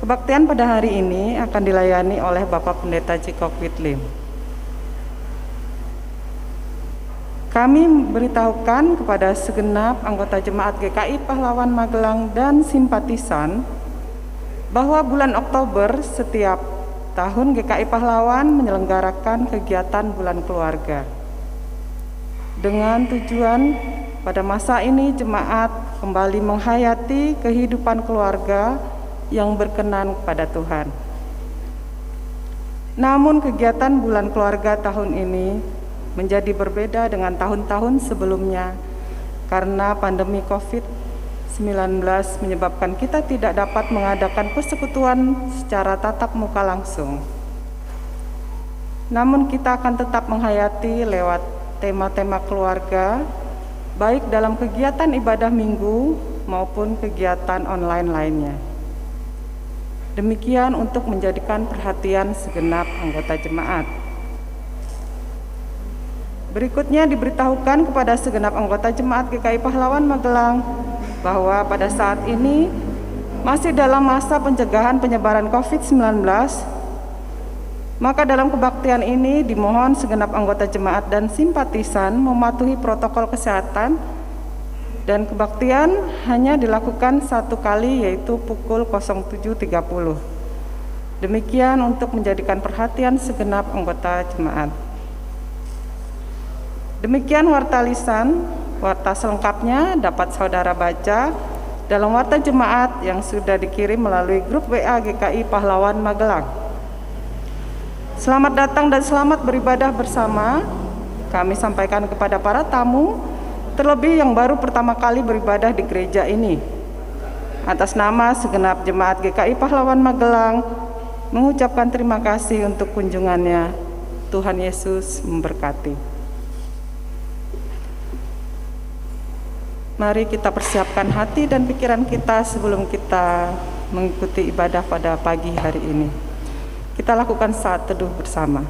Kebaktian pada hari ini akan dilayani oleh Bapak Pendeta Cikok Witlim. Kami beritahukan kepada segenap anggota jemaat GKI Pahlawan Magelang dan simpatisan bahwa bulan Oktober setiap tahun GKI Pahlawan menyelenggarakan kegiatan Bulan Keluarga. Dengan tujuan pada masa ini jemaat kembali menghayati kehidupan keluarga yang berkenan kepada Tuhan. Namun kegiatan Bulan Keluarga tahun ini menjadi berbeda dengan tahun-tahun sebelumnya karena pandemi COVID-19 menyebabkan kita tidak dapat mengadakan persekutuan secara tatap muka langsung. Namun kita akan tetap menghayati lewat tema-tema keluarga, baik dalam kegiatan ibadah minggu maupun kegiatan online lainnya. Demikian untuk menjadikan perhatian segenap anggota jemaat. Berikutnya diberitahukan kepada segenap anggota jemaat GKI Pahlawan Magelang bahwa pada saat ini masih dalam masa pencegahan penyebaran COVID-19, maka dalam kebaktian ini dimohon segenap anggota jemaat dan simpatisan mematuhi protokol kesehatan dan kebaktian hanya dilakukan satu kali, yaitu pukul 07.30. Demikian untuk menjadikan perhatian segenap anggota jemaat. Demikian warta lisan. Warta selengkapnya dapat saudara baca dalam warta jemaat yang sudah dikirim melalui grup WA GKI Pahlawan Magelang. Selamat datang dan selamat beribadah bersama. Kami sampaikan kepada para tamu, terlebih yang baru pertama kali beribadah di gereja ini. Atas nama segenap jemaat GKI Pahlawan Magelang, mengucapkan terima kasih untuk kunjungannya. Tuhan Yesus memberkati. Mari kita persiapkan hati dan pikiran kita sebelum kita mengikuti ibadah pada pagi hari ini. Kita lakukan saat teduh bersama.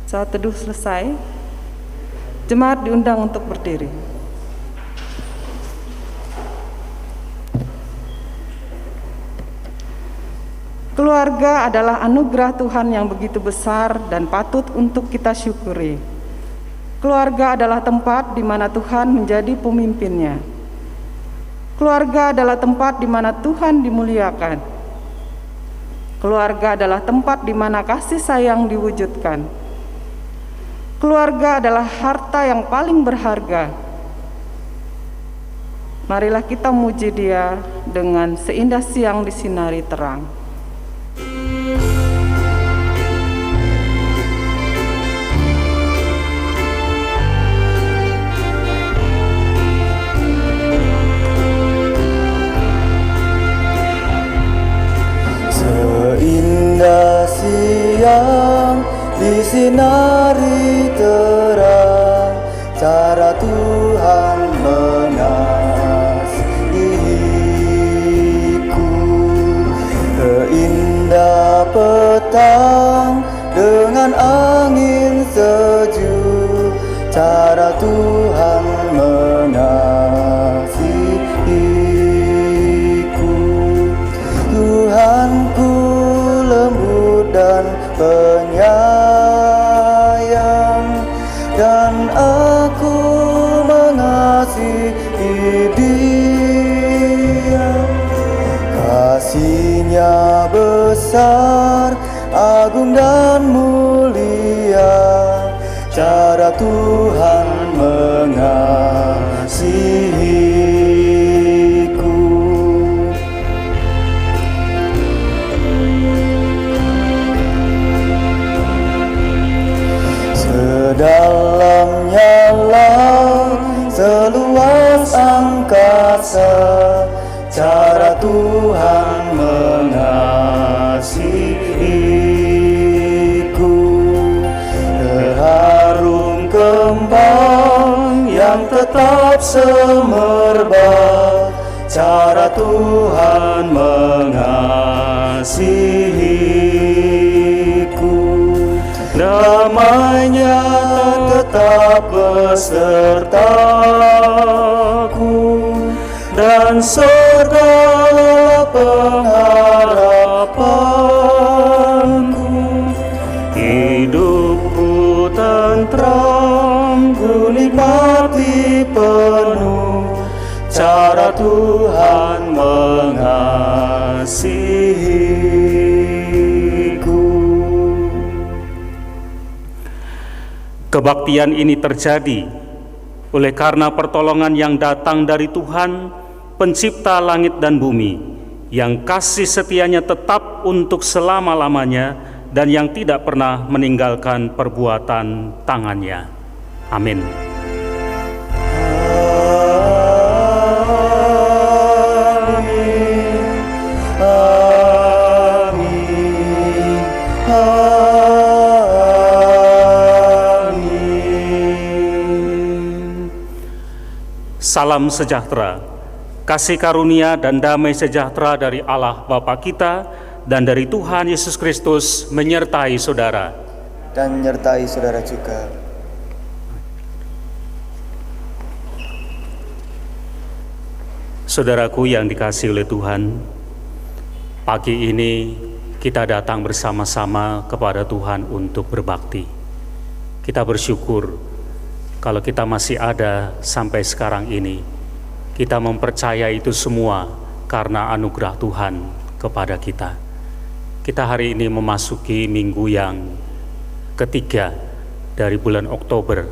Saat teduh selesai, jemaat diundang untuk berdiri. Keluarga adalah anugerah Tuhan yang begitu besar dan patut untuk kita syukuri. Keluarga adalah tempat di mana Tuhan menjadi pemimpinnya. Keluarga adalah tempat di mana Tuhan dimuliakan. Keluarga adalah tempat di mana kasih sayang diwujudkan. Keluarga adalah harta yang paling berharga. Marilah kita muji Dia dengan seindah siang disinari terang. Seindah siang disinari terang, cara Tuhan mengasihiku. Seindah petang dengan angin sejuk, cara Tuhan mengasihiku. Tuhanku lembut dan penyayang, dan aku mengasihi Dia. Kasih-Nya besar, agung dan mulia, cara Tuhan mengasihiku. Sedalamnya laut, seluas angkasa, cara Tuhan mengasihiku. Terharum kembang yang tetap semerbak, cara Tuhan mengasihiku. Damai-Nya besertaku, dan segala pengharapanku. Hidupku tentram, ku nikmati penuh cara Tuhan mengasihiku. Kebaktian ini terjadi oleh karena pertolongan yang datang dari Tuhan, pencipta langit dan bumi, yang kasih setianya tetap untuk selama-lamanya dan yang tidak pernah meninggalkan perbuatan tangannya. Amin. Salam sejahtera, kasih karunia dan damai sejahtera dari Allah Bapa kita dan dari Tuhan Yesus Kristus menyertai saudara. Dan menyertai saudara juga. Saudaraku yang dikasihi oleh Tuhan, pagi ini kita datang bersama-sama kepada Tuhan untuk berbakti. Kita bersyukur kalau kita masih ada sampai sekarang ini. Kita mempercayai itu semua karena anugerah Tuhan kepada kita. Kita hari ini memasuki minggu yang ketiga dari bulan Oktober.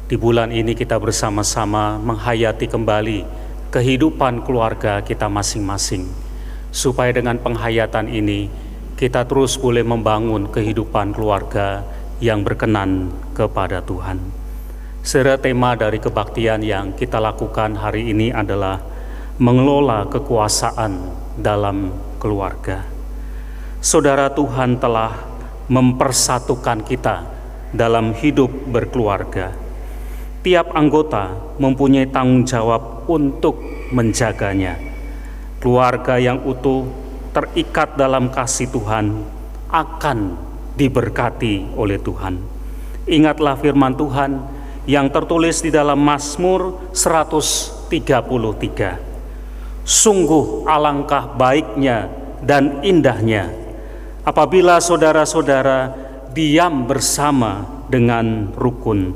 Di bulan ini kita bersama-sama menghayati kembali kehidupan keluarga kita masing-masing, supaya dengan penghayatan ini kita terus boleh membangun kehidupan keluarga yang berkenan kepada Tuhan. Saudara, tema dari kebaktian yang kita lakukan hari ini adalah mengelola kekuasaan dalam keluarga. Saudara, Tuhan telah mempersatukan kita dalam hidup berkeluarga. Tiap anggota mempunyai tanggung jawab untuk menjaganya. Keluarga yang utuh terikat dalam kasih Tuhan akan diberkati oleh Tuhan. Ingatlah firman Tuhan yang tertulis di dalam Mazmur 133. Sungguh alangkah baiknya dan indahnya apabila saudara-saudara diam bersama dengan rukun.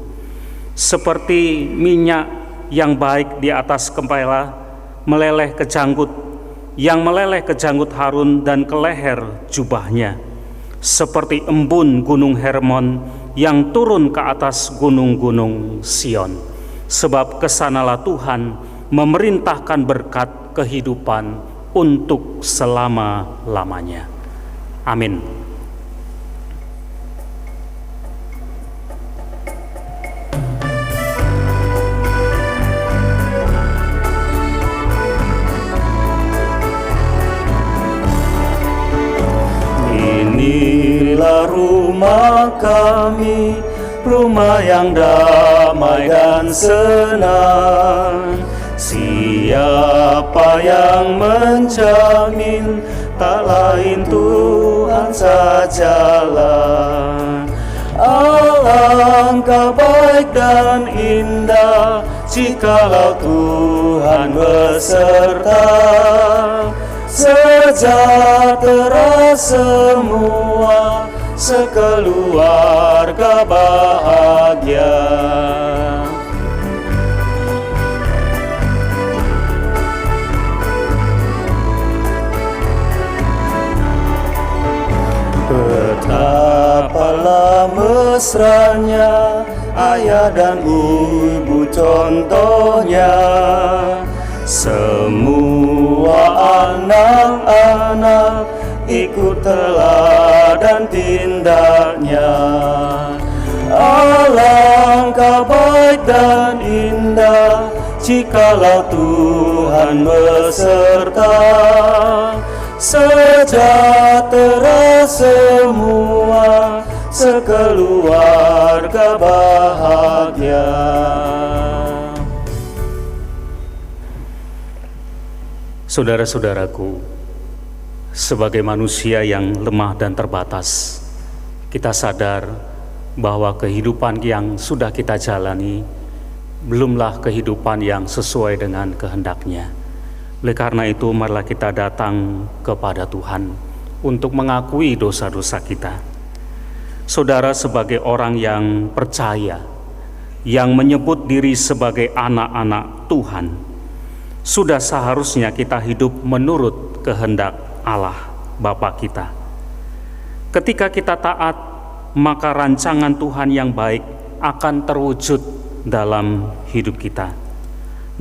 Seperti minyak yang baik di atas kepala meleleh ke janggut, yang meleleh ke janggut Harun dan ke leher jubahnya. Seperti embun gunung Hermon yang turun ke atas gunung-gunung Sion. Sebab kesanalah Tuhan memerintahkan berkat kehidupan untuk selama-lamanya. Amin. Inilah rumah kami, rumah yang damai dan senang. Siapa yang menjamin? Tak lain Tuhan sajalah. Alangkah baik dan indah jikalau Tuhan beserta. Sejahtera semua, sekeluarga bahagia. Betapalah mesranya ayah dan ibu contohnya. Semua anak-anak ikut teladan tindaknya. Alangkah baik dan indah jikalau Tuhan beserta. Sejahtera semua, sekeluarga bahagia. Saudara-saudaraku, sebagai manusia yang lemah dan terbatas, kita sadar bahwa kehidupan yang sudah kita jalani belumlah kehidupan yang sesuai dengan kehendak-Nya. Oleh karena itu, marilah kita datang kepada Tuhan untuk mengakui dosa-dosa kita. Saudara, sebagai orang yang percaya, yang menyebut diri sebagai anak-anak Tuhan, sudah seharusnya kita hidup menurut kehendak Allah Bapa kita. Ketika kita taat, maka rancangan Tuhan yang baik akan terwujud dalam hidup kita.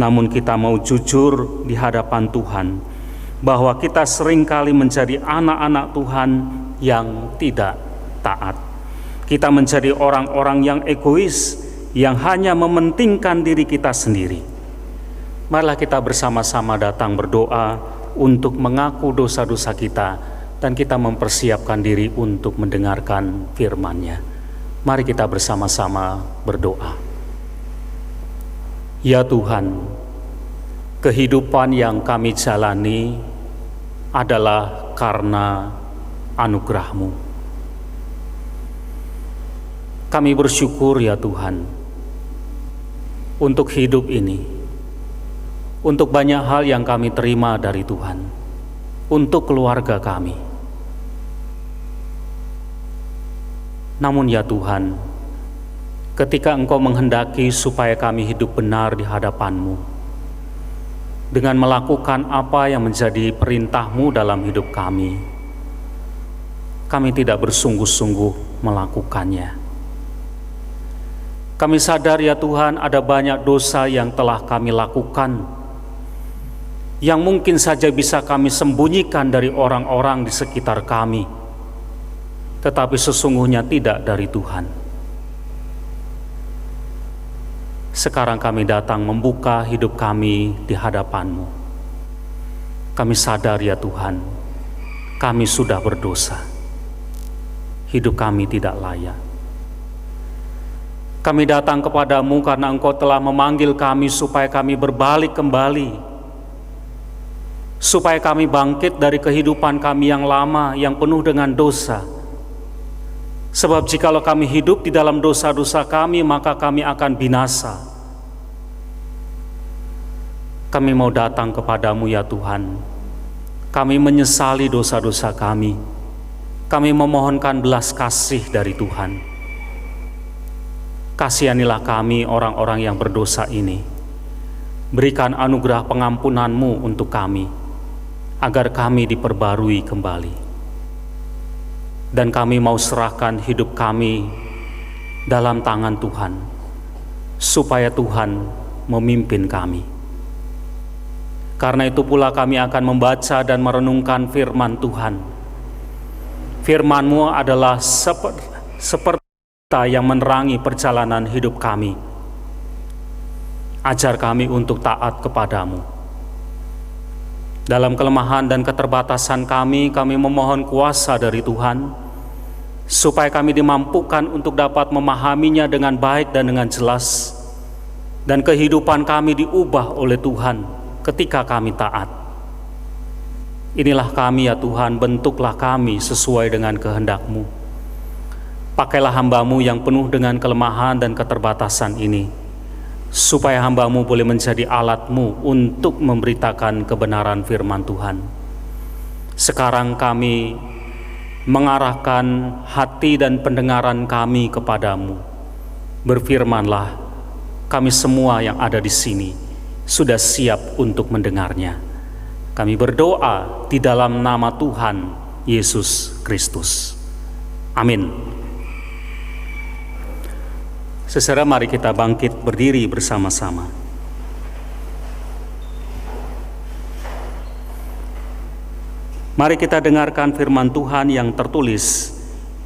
Namun kita mau jujur di hadapan Tuhan bahwa kita seringkali menjadi anak-anak Tuhan yang tidak taat. Kita menjadi orang-orang yang egois, yang hanya mementingkan diri kita sendiri. Marilah kita bersama-sama datang berdoa untuk mengaku dosa-dosa kita, dan kita mempersiapkan diri untuk mendengarkan firman-Nya. Mari kita bersama-sama berdoa. Ya Tuhan, kehidupan yang kami jalani adalah karena anugerah-Mu. Kami bersyukur ya Tuhan, untuk hidup ini, untuk banyak hal yang kami terima dari Tuhan, untuk keluarga kami. Namun ya Tuhan, ketika Engkau menghendaki supaya kami hidup benar di hadapan-Mu, dengan melakukan apa yang menjadi perintah-Mu dalam hidup kami tidak bersungguh-sungguh melakukannya. Kami sadar ya Tuhan, ada banyak dosa yang telah kami lakukan, yang mungkin saja bisa kami sembunyikan dari orang-orang di sekitar kami, tetapi sesungguhnya tidak dari Tuhan. Sekarang kami datang membuka hidup kami di hadapan-Mu. Kami sadar ya Tuhan, kami sudah berdosa. Hidup kami tidak layak. Kami datang kepadamu karena Engkau telah memanggil kami supaya kami berbalik kembali, supaya kami bangkit dari kehidupan kami yang lama, yang penuh dengan dosa. Sebab jikalau kami hidup di dalam dosa-dosa kami, maka kami akan binasa. Kami mau datang kepadamu ya Tuhan. Kami menyesali dosa-dosa kami. Kami memohonkan belas kasih dari Tuhan. Kasihanilah kami orang-orang yang berdosa ini. Berikan anugerah pengampunan-Mu untuk kami, agar kami diperbarui kembali. Dan kami mau serahkan hidup kami dalam tangan Tuhan, supaya Tuhan memimpin kami. Karena itu pula kami akan membaca dan merenungkan firman Tuhan. Firman-Mu adalah seperti yang menerangi perjalanan hidup kami. Ajar kami untuk taat kepadamu. Dalam kelemahan dan keterbatasan kami memohon kuasa dari Tuhan, supaya kami dimampukan untuk dapat memahaminya dengan baik dan dengan jelas, dan kehidupan kami diubah oleh Tuhan ketika kami taat. Inilah kami ya Tuhan, bentuklah kami sesuai dengan kehendak-Mu. Pakailah hamba-Mu yang penuh dengan kelemahan dan keterbatasan ini, supaya hamba-Mu boleh menjadi alat-Mu untuk memberitakan kebenaran firman Tuhan. Sekarang kami mengarahkan hati dan pendengaran kami kepadamu. Berfirmanlah, kami semua yang ada di sini sudah siap untuk mendengarnya. Kami berdoa di dalam nama Tuhan Yesus Kristus. Amin. Saudara, mari kita bangkit berdiri bersama-sama. Mari kita dengarkan firman Tuhan yang tertulis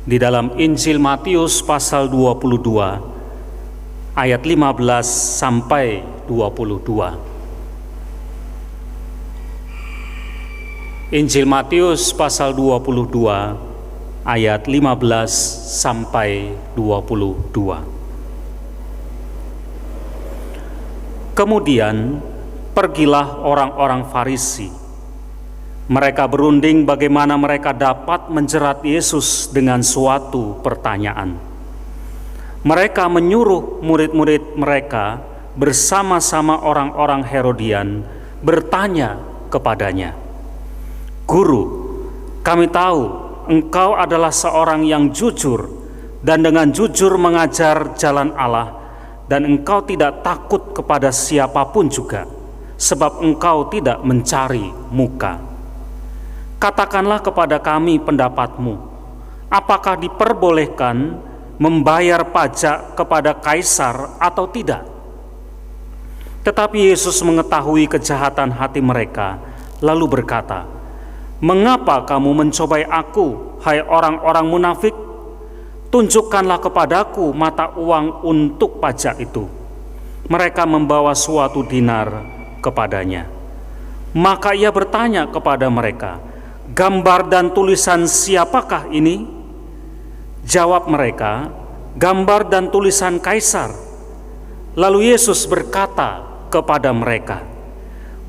di dalam Injil Matius pasal 22 ayat 15 sampai 22. Injil Matius pasal 22 ayat 15 sampai 22. Kemudian pergilah orang-orang Farisi. Mereka berunding bagaimana mereka dapat menjerat Yesus dengan suatu pertanyaan. mereka menyuruh murid-murid mereka bersama-sama orang-orang Herodian bertanya kepadanya, "Guru, kami tahu Engkau adalah seorang yang jujur dan dengan jujur mengajar jalan Allah, dan Engkau tidak takut kepada siapapun juga, sebab Engkau tidak mencari muka. Katakanlah kepada kami pendapatmu, apakah diperbolehkan membayar pajak kepada kaisar atau tidak?" Tetapi Yesus mengetahui kejahatan hati mereka, lalu berkata, "Mengapa kamu mencobai aku, hai orang-orang munafik? Tunjukkanlah kepadaku mata uang untuk pajak itu." Mereka membawa suatu dinar kepadanya. Maka ia bertanya kepada mereka, "Gambar dan tulisan siapakah ini?" Jawab mereka, "Gambar dan tulisan Kaisar." Lalu Yesus berkata kepada mereka,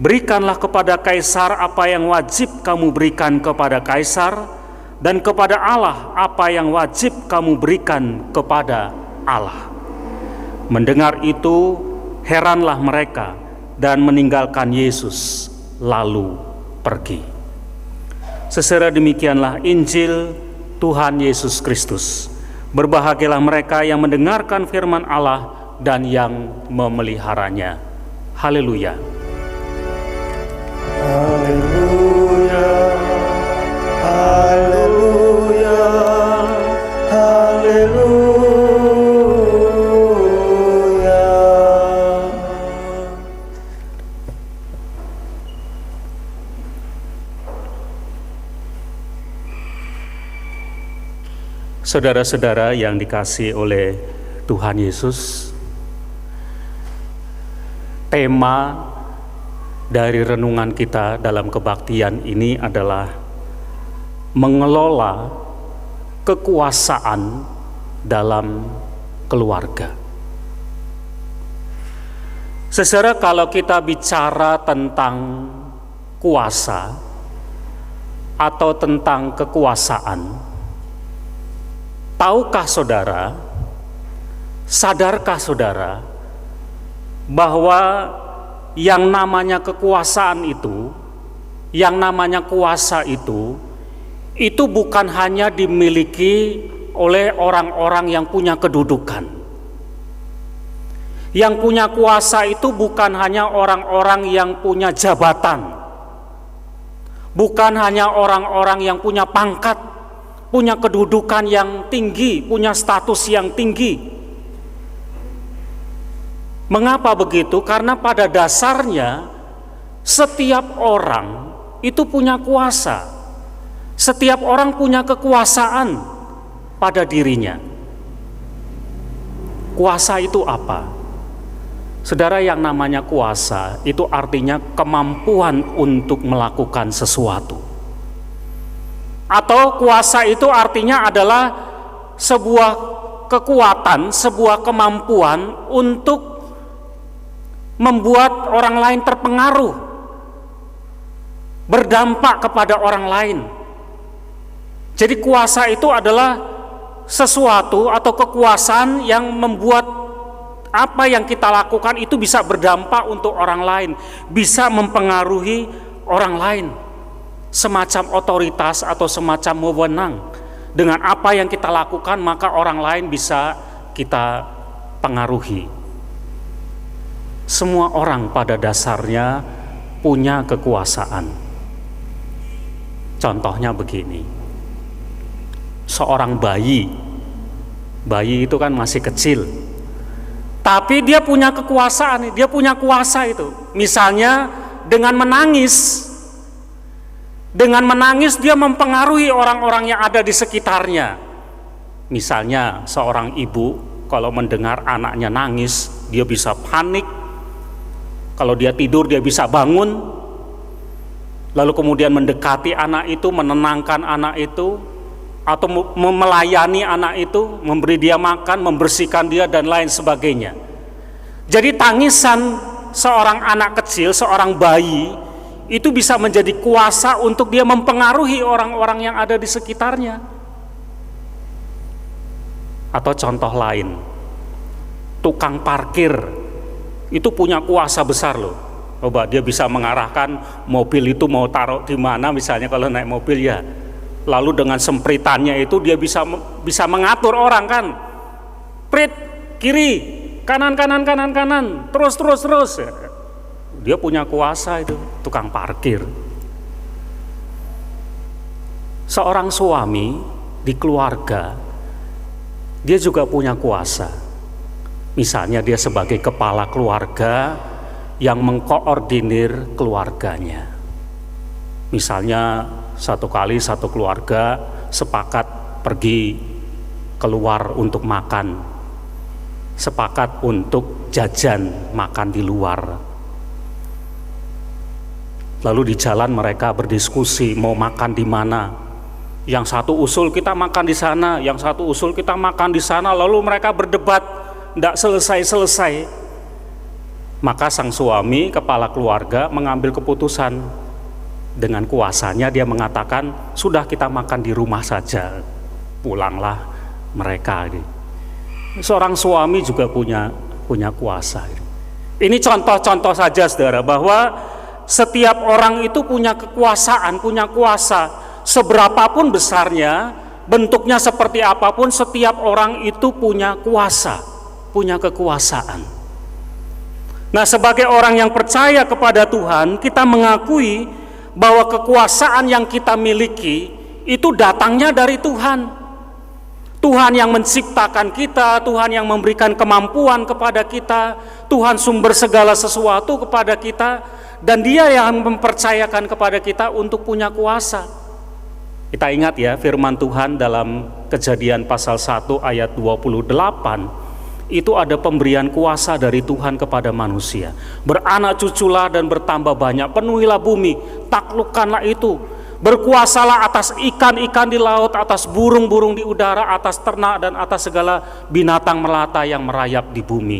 "Berikanlah kepada Kaisar apa yang wajib kamu berikan kepada Kaisar, dan kepada Allah apa yang wajib kamu berikan kepada Allah." Mendengar itu, heranlah mereka dan meninggalkan Yesus lalu pergi. Secara demikianlah Injil Tuhan Yesus Kristus. Berbahagialah mereka yang mendengarkan firman Allah dan yang memeliharanya. Haleluya. Haleluya, haleluya, haleluya. Saudara-saudara yang dikasihi oleh Tuhan Yesus, tema dari renungan kita dalam kebaktian ini adalah mengelola kekuasaan dalam keluarga. Saudara, kalau kita bicara tentang kuasa atau tentang kekuasaan, tahukah saudara, sadarkah saudara bahwa yang namanya kekuasaan itu, yang namanya kuasa itu bukan hanya dimiliki oleh orang-orang yang punya kedudukan. Yang punya kuasa itu bukan hanya orang-orang yang punya jabatan, bukan hanya orang-orang yang punya pangkat, punya kedudukan yang tinggi, punya status yang tinggi. Mengapa begitu? Karena pada dasarnya setiap orang itu punya kuasa. Setiap orang punya kekuasaan pada dirinya. Kuasa itu apa? Saudara, yang namanya kuasa itu artinya kemampuan untuk melakukan sesuatu. Atau kuasa itu artinya adalah sebuah kekuatan, sebuah kemampuan untuk membuat orang lain terpengaruh, berdampak kepada orang lain. Jadi kuasa itu adalah sesuatu atau kekuasaan yang membuat apa yang kita lakukan itu bisa berdampak untuk orang lain, bisa mempengaruhi orang lain, semacam otoritas atau semacam wewenang. Dengan apa yang kita lakukan maka orang lain bisa kita pengaruhi. Semua orang pada dasarnya punya kekuasaan. Contohnya begini, seorang bayi itu kan masih kecil, tapi dia punya kekuasaan, dia punya kuasa itu. Misalnya dengan menangis dia mempengaruhi orang-orang yang ada di sekitarnya. Misalnya seorang ibu kalau mendengar anaknya nangis, dia bisa panik. Kalau dia tidur dia bisa bangun, lalu kemudian mendekati anak itu, menenangkan anak itu, atau melayani anak itu, memberi dia makan, membersihkan dia dan lain sebagainya. Jadi tangisan seorang anak kecil, seorang bayi itu bisa menjadi kuasa untuk dia mempengaruhi orang-orang yang ada di sekitarnya. Atau contoh lain, tukang parkir itu punya kuasa besar loh. Coba dia bisa mengarahkan mobil itu mau taruh di mana, misalnya kalau naik mobil ya. Lalu dengan sempritannya itu dia bisa mengatur orang kan. Prit, kiri, kanan, terus. Dia punya kuasa itu, tukang parkir. Seorang suami di keluarga, dia juga punya kuasa. Misalnya dia sebagai kepala keluarga yang mengkoordinir keluarganya. Misalnya satu kali satu keluarga sepakat pergi keluar untuk makan, sepakat untuk jajan makan di luar. Lalu di jalan mereka berdiskusi mau makan di mana. Yang satu usul kita makan di sana, yang satu usul kita makan di sana. Lalu mereka berdebat, tidak selesai. Maka sang suami, kepala keluarga, mengambil keputusan. Dengan kuasanya dia mengatakan, sudah kita makan di rumah saja, pulanglah mereka. Seorang suami juga punya kuasa. Ini contoh-contoh saja saudara, bahwa setiap orang itu punya kekuasaan, punya kuasa. Seberapapun besarnya, bentuknya seperti apapun, setiap orang itu punya kuasa, punya kekuasaan. Nah, sebagai orang yang percaya kepada Tuhan, kita mengakui bahwa kekuasaan yang kita miliki itu datangnya dari Tuhan. Tuhan yang menciptakan kita, Tuhan yang memberikan kemampuan kepada kita, Tuhan sumber segala sesuatu kepada kita, dan Dia yang mempercayakan kepada kita untuk punya kuasa. Kita ingat ya firman Tuhan dalam Kejadian pasal 1 ayat 28, itu ada pemberian kuasa dari Tuhan kepada manusia. Beranak cuculah dan bertambah banyak, penuhilah bumi, taklukkanlah itu, berkuasalah atas ikan-ikan di laut, atas burung-burung di udara, atas ternak dan atas segala binatang melata yang merayap di bumi.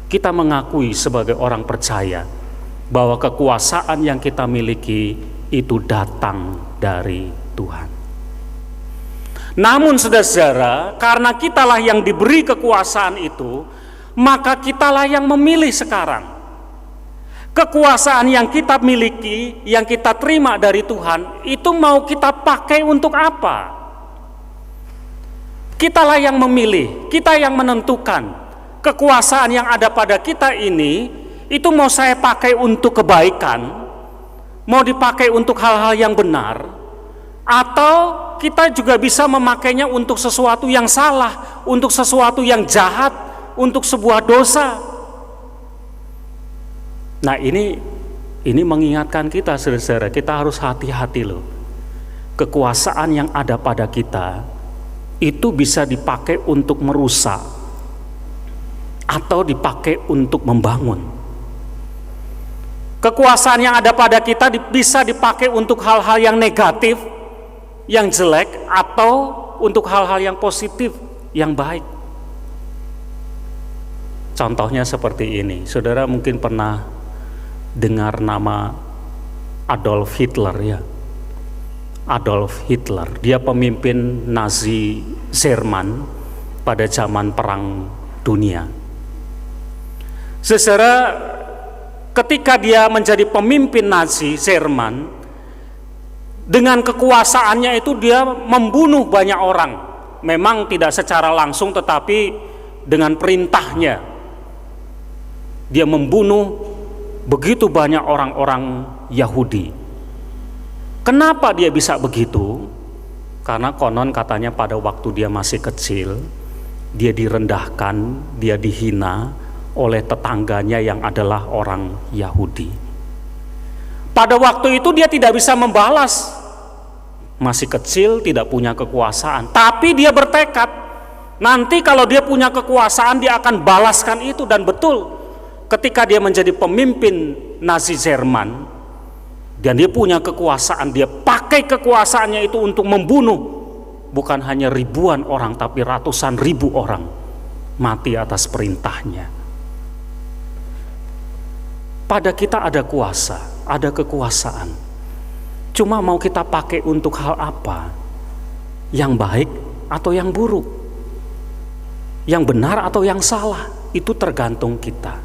Kita mengakui sebagai orang percaya bahwa kekuasaan yang kita miliki itu datang dari Tuhan. Namun saudara-saudara, karena kitalah yang diberi kekuasaan itu, maka kitalah yang memilih sekarang. Kekuasaan yang kita miliki, yang kita terima dari Tuhan, itu mau kita pakai untuk apa? Kitalah yang memilih, kita yang menentukan. Kekuasaan yang ada pada kita ini, itu mau saya pakai untuk kebaikan, mau dipakai untuk hal-hal yang benar, atau kita juga bisa memakainya untuk sesuatu yang salah, untuk sesuatu yang jahat, untuk sebuah dosa. Nah, ini mengingatkan kita saudara-saudara, kita harus hati-hati loh. Kekuasaan yang ada pada kita itu bisa dipakai untuk merusak atau dipakai untuk membangun. Kekuasaan yang ada pada kita bisa dipakai untuk hal-hal yang negatif, yang jelek, atau untuk hal-hal yang positif, yang baik. Contohnya seperti ini, saudara mungkin pernah dengar nama Adolf Hitler ya. Adolf Hitler, dia pemimpin Nazi Jerman pada zaman Perang Dunia. Saudara, ketika dia menjadi pemimpin Nazi Jerman, dengan kekuasaannya itu dia membunuh banyak orang. Memang tidak secara langsung, tetapi dengan perintahnya dia membunuh begitu banyak orang-orang Yahudi. Kenapa dia bisa begitu? Karena konon katanya pada waktu dia masih kecil, dia direndahkan, dia dihina oleh tetangganya yang adalah orang Yahudi. Pada waktu itu dia tidak bisa membalas. Masih kecil, tidak punya kekuasaan, tapi dia bertekad nanti kalau dia punya kekuasaan dia akan balaskan itu. Dan betul, ketika dia menjadi pemimpin Nazi Jerman dan dia punya kekuasaan, dia pakai kekuasaannya itu untuk membunuh bukan hanya ribuan orang, tapi ratusan ribu orang mati atas perintahnya. Pada kita ada kuasa, ada kekuasaan. Cuma mau kita pakai untuk hal apa? Yang baik atau yang buruk? yang benar atau yang salah, itu tergantung kita.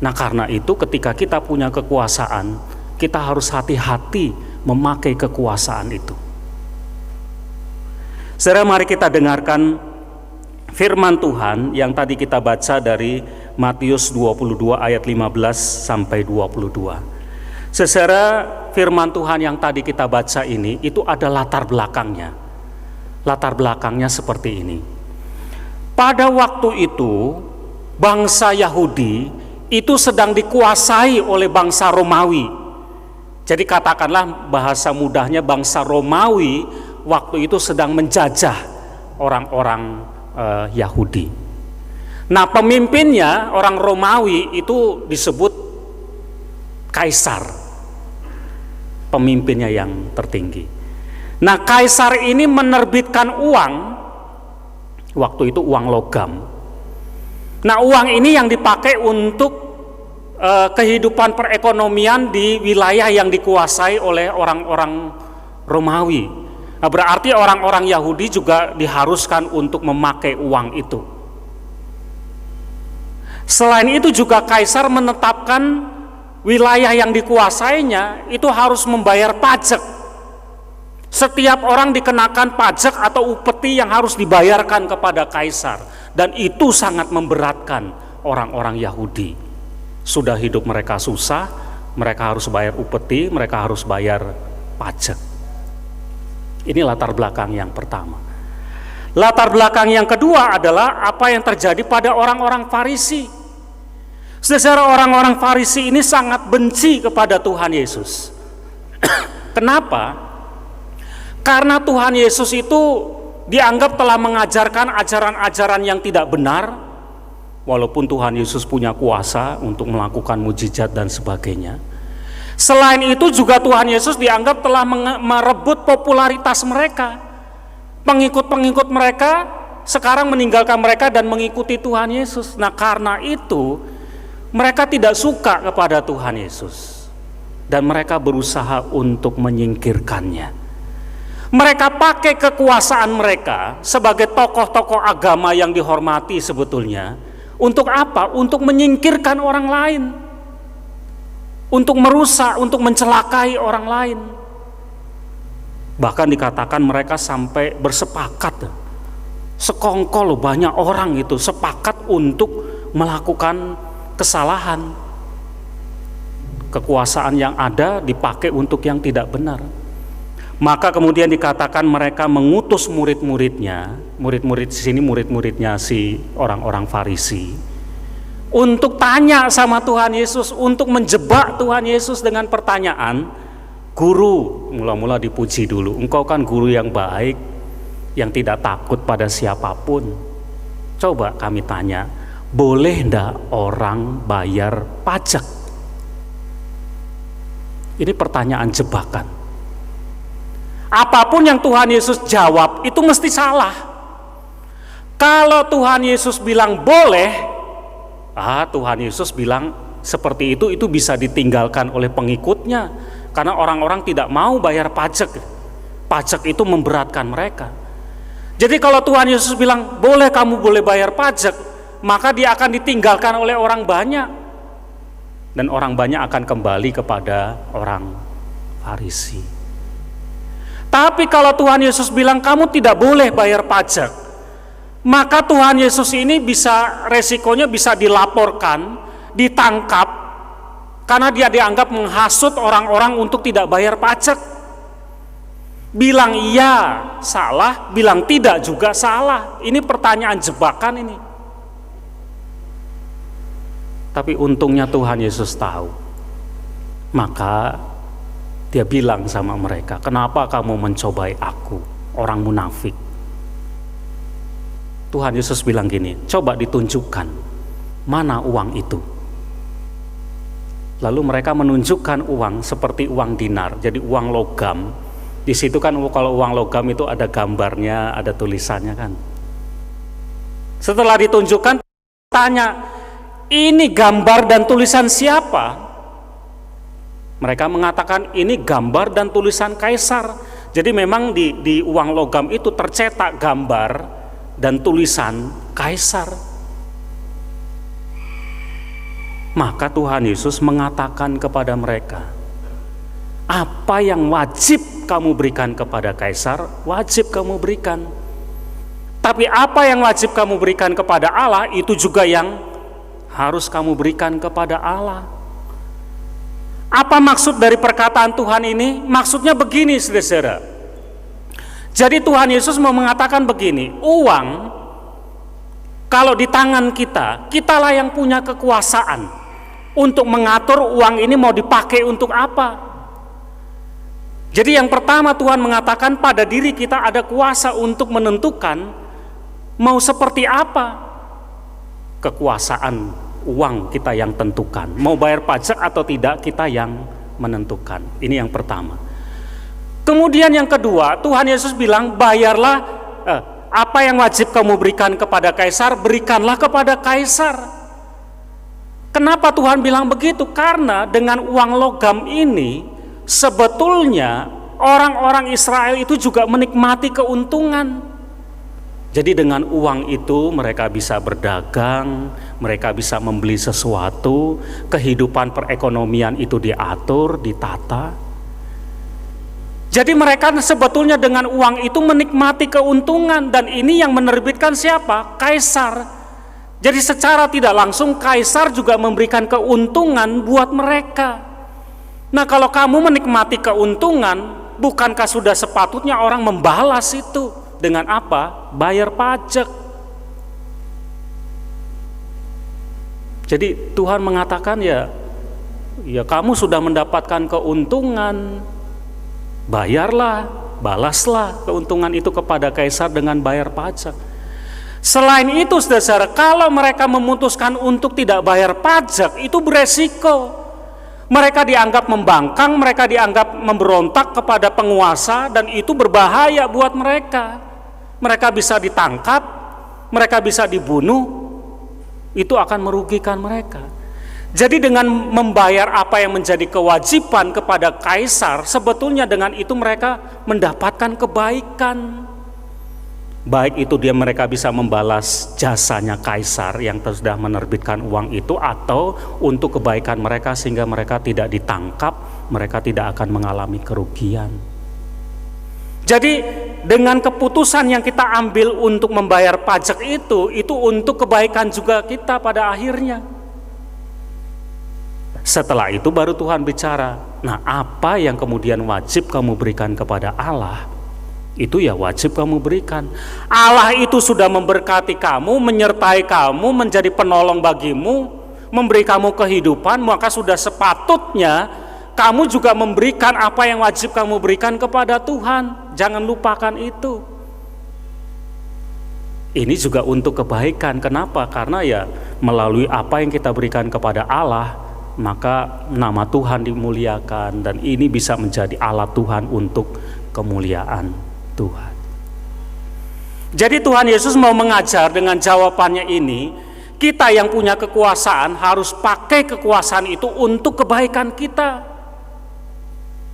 Nah, karena itu ketika kita punya kekuasaan, kita harus hati-hati memakai kekuasaan itu. Saudara, mari kita dengarkan firman Tuhan yang tadi kita baca dari Matius 22 ayat 15 sampai 22. Saudara, firman Tuhan yang tadi kita baca ini itu ada latar belakangnya. Latar belakangnya seperti ini. Pada waktu itu, bangsa Yahudi itu sedang dikuasai oleh bangsa Romawi. Jadi katakanlah bahasa mudahnya, bangsa Romawi waktu itu sedang menjajah orang-orang Yahudi. Nah, pemimpinnya orang Romawi itu disebut kaisar, pemimpinnya yang tertinggi. Nah, kaisar ini menerbitkan uang, waktu itu uang logam. Nah, uang ini yang dipakai untuk kehidupan perekonomian di wilayah yang dikuasai oleh orang-orang Romawi. Nah, berarti orang-orang Yahudi juga diharuskan untuk memakai uang itu. Selain itu juga kaisar menetapkan wilayah yang dikuasainya itu harus membayar pajak. Setiap orang dikenakan pajak atau upeti yang harus dibayarkan kepada kaisar, dan itu sangat memberatkan orang-orang Yahudi. Sudah hidup mereka susah, mereka harus bayar upeti, mereka harus bayar pajak. Ini latar belakang yang pertama. Latar belakang yang kedua adalah apa yang terjadi pada orang-orang Farisi. Secara orang-orang Farisi ini sangat benci kepada Tuhan Yesus. Kenapa? Karena Tuhan Yesus itu dianggap telah mengajarkan ajaran-ajaran yang tidak benar, walaupun Tuhan Yesus punya kuasa untuk melakukan mujizat dan sebagainya. Selain itu juga Tuhan Yesus dianggap telah merebut popularitas mereka. Pengikut-pengikut mereka sekarang meninggalkan mereka dan mengikuti Tuhan Yesus. Nah, karena itu mereka tidak suka kepada Tuhan Yesus dan mereka berusaha untuk menyingkirkannya. Mereka pakai kekuasaan mereka sebagai tokoh-tokoh agama yang dihormati sebetulnya. Untuk apa? Untuk menyingkirkan orang lain, untuk merusak, untuk mencelakai orang lain. Bahkan dikatakan mereka sampai bersepakat, sekongkol banyak orang itu sepakat untuk melakukan kesalahan. Kekuasaan yang ada dipakai untuk yang tidak benar. Maka kemudian dikatakan mereka mengutus murid-muridnya, murid-murid di sini murid-muridnya si orang-orang Farisi, untuk tanya sama Tuhan Yesus, untuk menjebak Tuhan Yesus dengan pertanyaan, "Guru," mula-mula dipuji dulu, "engkau kan guru yang baik, yang tidak takut pada siapapun. Coba kami tanya, boleh ndak orang bayar pajak?" Ini pertanyaan jebakan. Apapun yang Tuhan Yesus jawab itu mesti salah. Kalau Tuhan Yesus bilang boleh, Tuhan Yesus bilang seperti itu bisa ditinggalkan oleh pengikutnya, karena orang-orang tidak mau bayar pajak. Pajak itu memberatkan mereka. Jadi kalau Tuhan Yesus bilang boleh, kamu boleh bayar pajak, maka dia akan ditinggalkan oleh orang banyak, dan orang banyak akan kembali kepada orang Farisi. Tapi kalau Tuhan Yesus bilang kamu tidak boleh bayar pajak, maka Tuhan Yesus ini resikonya bisa dilaporkan, ditangkap, karena dia dianggap menghasut orang-orang untuk tidak bayar pajak. Bilang iya salah, bilang tidak juga salah. Ini pertanyaan jebakan ini. Tapi untungnya Tuhan Yesus tahu. Maka dia bilang sama mereka, "Kenapa kamu mencobai aku, orang munafik?" Tuhan Yesus bilang gini, "Coba ditunjukkan mana uang itu." Lalu mereka menunjukkan uang seperti uang dinar, jadi uang logam. Di situ kan kalau uang logam itu ada gambarnya, ada tulisannya kan. Setelah ditunjukkan, tanya, "Ini gambar dan tulisan siapa?" Mereka mengatakan ini gambar dan tulisan kaisar. Jadi memang di uang logam itu tercetak gambar dan tulisan kaisar. Maka Tuhan Yesus mengatakan kepada mereka, apa yang wajib kamu berikan kepada kaisar, wajib kamu berikan. Tapi apa yang wajib kamu berikan kepada Allah, itu juga yang harus kamu berikan kepada Allah. Apa maksud dari perkataan Tuhan ini? Maksudnya begini, saudara. Jadi Tuhan Yesus mau mengatakan begini, uang kalau di tangan kita, kitalah yang punya kekuasaan untuk mengatur uang ini mau dipakai untuk apa. Jadi yang pertama Tuhan mengatakan pada diri kita ada kuasa untuk menentukan mau seperti apa kekuasaan uang kita yang tentukan. Mau bayar pajak atau tidak kita yang menentukan. Ini yang pertama. Kemudian yang kedua, Tuhan Yesus bilang bayarlah apa yang wajib kamu berikan kepada kaisar, berikanlah kepada kaisar. Kenapa Tuhan bilang begitu? Karena dengan uang logam ini sebetulnya orang-orang Israel itu juga menikmati keuntungan. Jadi dengan uang itu mereka bisa berdagang, mereka bisa membeli sesuatu, kehidupan perekonomian itu diatur, ditata. Jadi mereka sebetulnya dengan uang itu menikmati keuntungan, dan ini yang menerbitkan siapa? Kaisar. Jadi secara tidak langsung kaisar juga memberikan keuntungan buat mereka. Nah, kalau kamu menikmati keuntungan, bukankah sudah sepatutnya orang membalas itu dengan apa? Bayar pajak. Jadi Tuhan mengatakan ya kamu sudah mendapatkan keuntungan, bayarlah, balaslah keuntungan itu kepada kaisar dengan bayar pajak. Selain itu, saudara, kalau mereka memutuskan untuk tidak bayar pajak, itu beresiko. Mereka dianggap membangkang, mereka dianggap memberontak kepada penguasa, dan itu berbahaya buat mereka. Mereka bisa ditangkap, mereka bisa dibunuh, itu akan merugikan mereka. Jadi dengan membayar apa yang menjadi kewajiban kepada kaisar, sebetulnya dengan itu mereka mendapatkan kebaikan. Baik itu mereka bisa membalas jasanya kaisar yang sudah menerbitkan uang itu, atau untuk kebaikan mereka sehingga mereka tidak ditangkap, mereka tidak akan mengalami kerugian. Jadi dengan keputusan yang kita ambil untuk membayar pajak itu untuk kebaikan juga kita pada akhirnya. Setelah itu baru Tuhan bicara, nah apa yang kemudian wajib kamu berikan kepada Allah, itu ya wajib kamu berikan. Allah itu sudah memberkati kamu, menyertai kamu, menjadi penolong bagimu, memberi kamu kehidupan, maka sudah sepatutnya kamu juga memberikan apa yang wajib kamu berikan kepada Tuhan. Jangan lupakan itu. Ini juga untuk kebaikan. Kenapa? Karena ya melalui apa yang kita berikan kepada Allah, maka nama Tuhan dimuliakan, dan ini bisa menjadi alat Tuhan untuk kemuliaan Tuhan. Jadi Tuhan Yesus mau mengajar dengan jawabannya ini, kita yang punya kekuasaan harus pakai kekuasaan itu untuk kebaikan kita,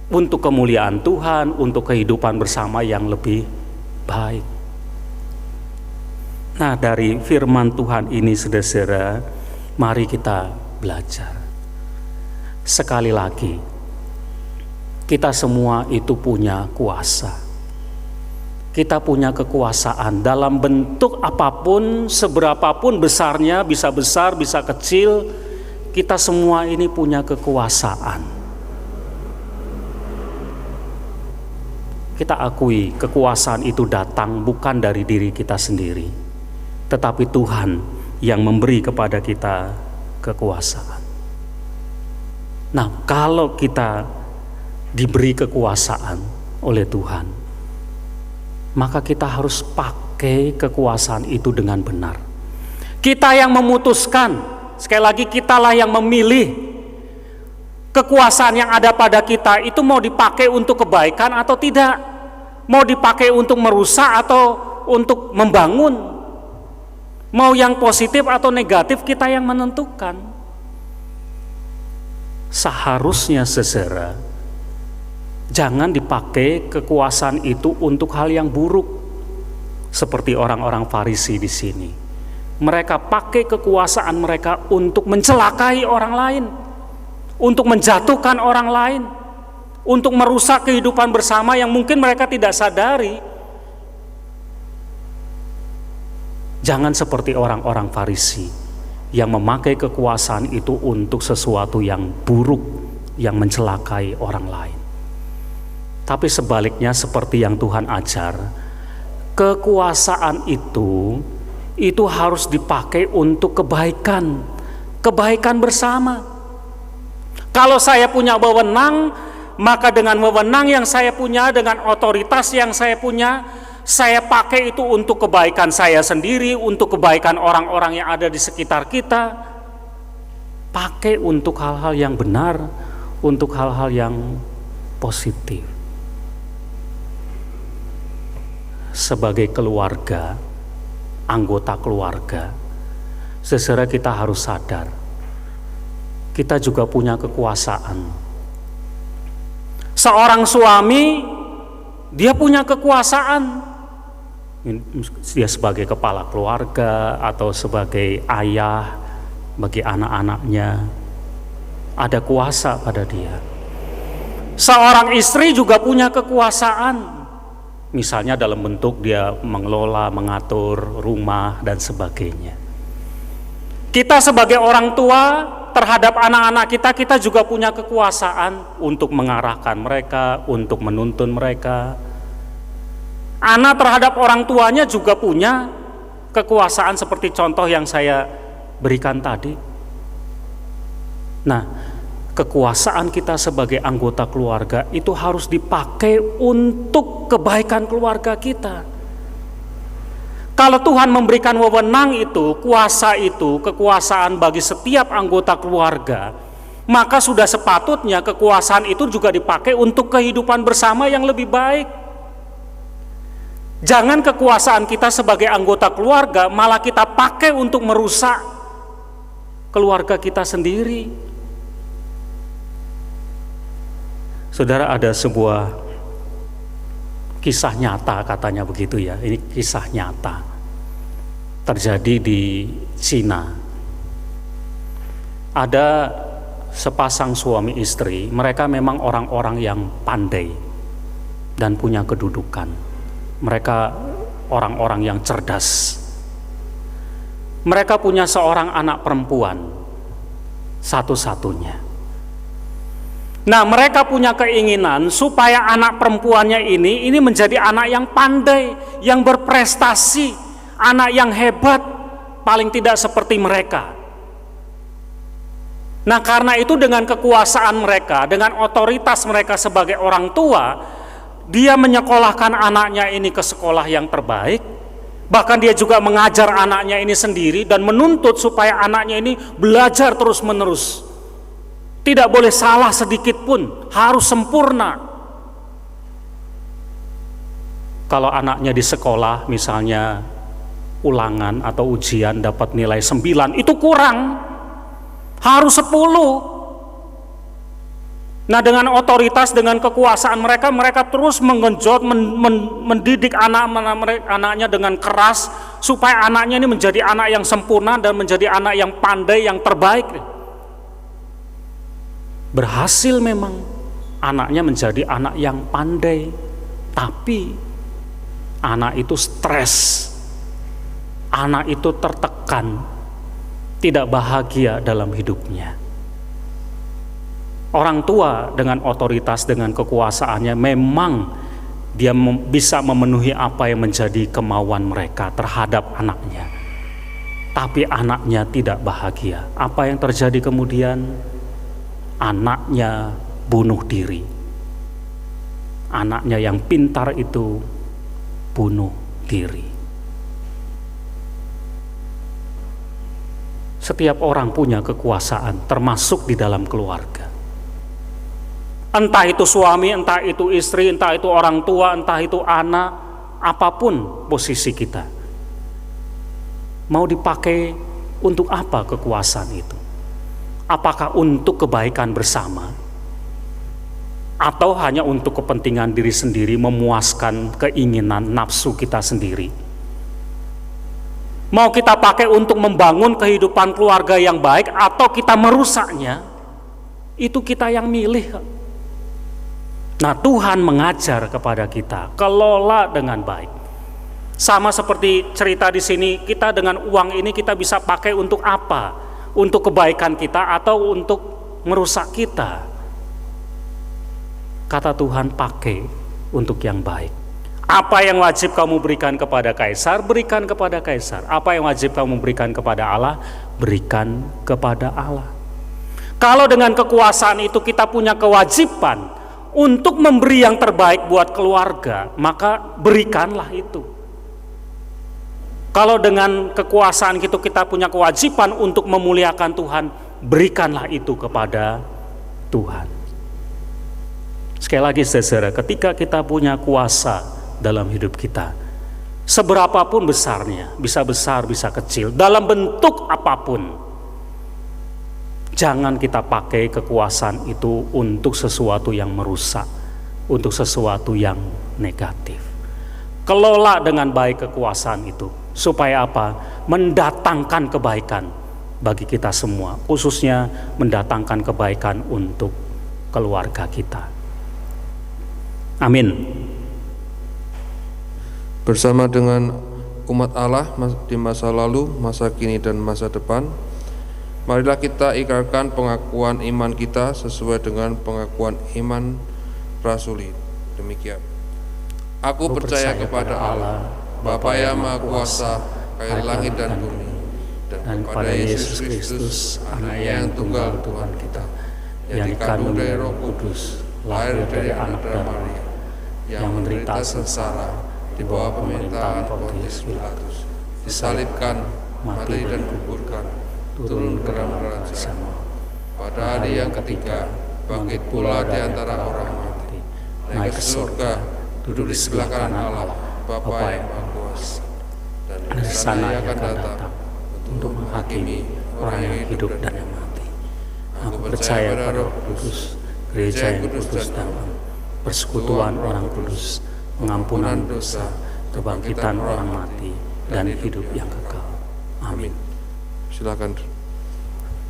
untuk kemuliaan Tuhan, untuk kehidupan bersama yang lebih baik. Nah, dari firman Tuhan ini, saudara, mari kita belajar. Sekali lagi, kita semua itu punya kuasa. Kita punya kekuasaan dalam bentuk apapun, seberapapun besarnya, bisa besar, bisa kecil. Kita semua ini punya kekuasaan. Kita akui kekuasaan itu datang bukan dari diri kita sendiri, tetapi Tuhan yang memberi kepada kita kekuasaan. Nah, kalau kita diberi kekuasaan oleh Tuhan, maka kita harus pakai kekuasaan itu dengan benar. Kita yang memutuskan, sekali lagi kitalah yang memilih kekuasaan yang ada pada kita itu mau dipakai untuk kebaikan atau tidak, mau dipakai untuk merusak atau untuk membangun, mau yang positif atau negatif, kita yang menentukan. Seharusnya saudara, jangan dipakai kekuasaan itu untuk hal yang buruk. seperti orang-orang Farisi di sini. Mereka pakai kekuasaan mereka untuk mencelakai orang lain, untuk menjatuhkan orang lain, untuk merusak kehidupan bersama yang mungkin mereka tidak sadari. Jangan seperti orang-orang Farisi yang memakai kekuasaan itu untuk sesuatu yang buruk, yang mencelakai orang lain. Tapi sebaliknya, seperti yang Tuhan ajar, kekuasaan itu harus dipakai untuk kebaikan, kebaikan bersama. Kalau saya punya wewenang, maka dengan wewenang yang saya punya, dengan otoritas yang saya punya, saya pakai itu untuk kebaikan saya sendiri, untuk kebaikan orang-orang yang ada di sekitar kita. Pakai untuk hal-hal yang benar, untuk hal-hal yang positif. Sebagai keluarga, anggota keluarga, saudara, kita harus sadar, kita juga punya kekuasaan. Seorang suami, dia punya kekuasaan. Dia sebagai kepala keluarga atau sebagai ayah bagi anak-anaknya, ada kuasa pada dia. Seorang istri juga punya kekuasaan, misalnya dalam bentuk dia mengelola, mengatur rumah dan sebagainya. Kita sebagai orang tua terhadap anak-anak kita juga punya kekuasaan untuk mengarahkan mereka, untuk menuntun mereka. Anak terhadap orang tuanya juga punya kekuasaan seperti contoh yang saya berikan tadi. Nah, kekuasaan kita sebagai anggota keluarga itu harus dipakai untuk kebaikan keluarga kita. Kalau Tuhan memberikan wewenang itu, kuasa itu, kekuasaan bagi setiap anggota keluarga, maka sudah sepatutnya kekuasaan itu juga dipakai untuk kehidupan bersama yang lebih baik. Jangan kekuasaan kita sebagai anggota keluarga malah kita pakai untuk merusak keluarga kita sendiri. Saudara, ada sebuah kisah nyata, katanya begitu ya. Ini kisah nyata terjadi di Cina. Ada sepasang suami istri, mereka memang orang-orang yang pandai dan punya kedudukan. Mereka orang-orang yang cerdas. Mereka punya seorang anak perempuan, satu-satunya. Nah, mereka punya keinginan supaya anak perempuannya ini menjadi anak yang pandai, yang berprestasi, anak yang hebat, paling tidak seperti mereka. Nah, karena itu dengan kekuasaan mereka, dengan otoritas mereka sebagai orang tua, dia menyekolahkan anaknya ini ke sekolah yang terbaik. Bahkan dia juga mengajar anaknya ini sendiri dan menuntut supaya anaknya ini belajar terus-menerus. Tidak boleh salah sedikit pun, harus sempurna. Kalau anaknya di sekolah misalnya ulangan atau ujian dapat nilai 9, itu kurang. Harus 10. Nah, dengan otoritas, dengan kekuasaan mereka, mereka terus menggenjot, mendidik anaknya dengan keras supaya anaknya ini menjadi anak yang sempurna dan menjadi anak yang pandai, yang terbaik. Berhasil memang, anaknya menjadi anak yang pandai, tapi anak itu stres, anak itu tertekan, tidak bahagia dalam hidupnya. Orang tua dengan otoritas, dengan kekuasaannya, memang dia bisa memenuhi apa yang menjadi kemauan mereka terhadap anaknya. Tapi anaknya tidak bahagia. Apa yang terjadi kemudian? Anaknya bunuh diri. Anaknya yang pintar itu bunuh diri. Setiap orang punya kekuasaan, termasuk di dalam keluarga. Entah itu suami, entah itu istri, entah itu orang tua, entah itu anak, apapun posisi kita. Mau dipakai untuk apa kekuasaan itu? Apakah untuk kebaikan bersama? Atau hanya untuk kepentingan diri sendiri, memuaskan keinginan nafsu kita sendiri? Mau kita pakai untuk membangun kehidupan keluarga yang baik atau kita merusaknya, itu kita yang milih. Nah, Tuhan mengajar kepada kita, kelola dengan baik. Sama seperti cerita di sini, kita dengan uang ini kita bisa pakai untuk apa? Untuk kebaikan kita atau untuk merusak kita? Kata Tuhan, pakai untuk yang baik. Apa yang wajib kamu berikan kepada kaisar, berikan kepada kaisar. Apa yang wajib kamu berikan kepada Allah, berikan kepada Allah. Kalau dengan kekuasaan itu kita punya kewajiban untuk memberi yang terbaik buat keluarga, maka berikanlah itu. Kalau dengan kekuasaan itu kita punya kewajiban untuk memuliakan Tuhan, berikanlah itu kepada Tuhan. Sekali lagi saudara, ketika kita punya kuasa dalam hidup kita, seberapapun besarnya, bisa besar, bisa kecil, dalam bentuk apapun, jangan kita pakai kekuasaan itu untuk sesuatu yang merusak, untuk sesuatu yang negatif. Kelola dengan baik kekuasaan itu, supaya apa? Mendatangkan kebaikan bagi kita semua, khususnya mendatangkan kebaikan untuk keluarga kita. Amin. Bersama dengan umat Allah di masa lalu, masa kini, dan masa depan, marilah kita ikrarkan pengakuan iman kita sesuai dengan pengakuan iman rasuli. Demikian. Aku percaya kepada Allah, Bapa yang Maha Kuasa, Kaya langit dan bumi, dan kepada Yesus Kristus, Anaknya yang tunggal Tuhan kita, yang dikandung dari Roh Kudus, lahir dari anak Maria, yang menderita sengsara di bawah pemerintahan Pontius Pilatus, disalibkan, mati dan dikuburkan, turun ke dalam kerajaan. Pada hari yang ketiga, bangkit pula di antara orang mati, naik ke surga, duduk di sebelah kanan Allah, Bapa yang Maha Kuasa, dan dari sana Ia akan datang untuk menghakimi orang yang hidup dan yang mati. Aku percaya pada Roh Kudus, gereja yang kudus dan persekutuan orang kudus, pengampunan dosa, kebangkitan orang mati, dan hidup yang kekal. Amin. Silakan.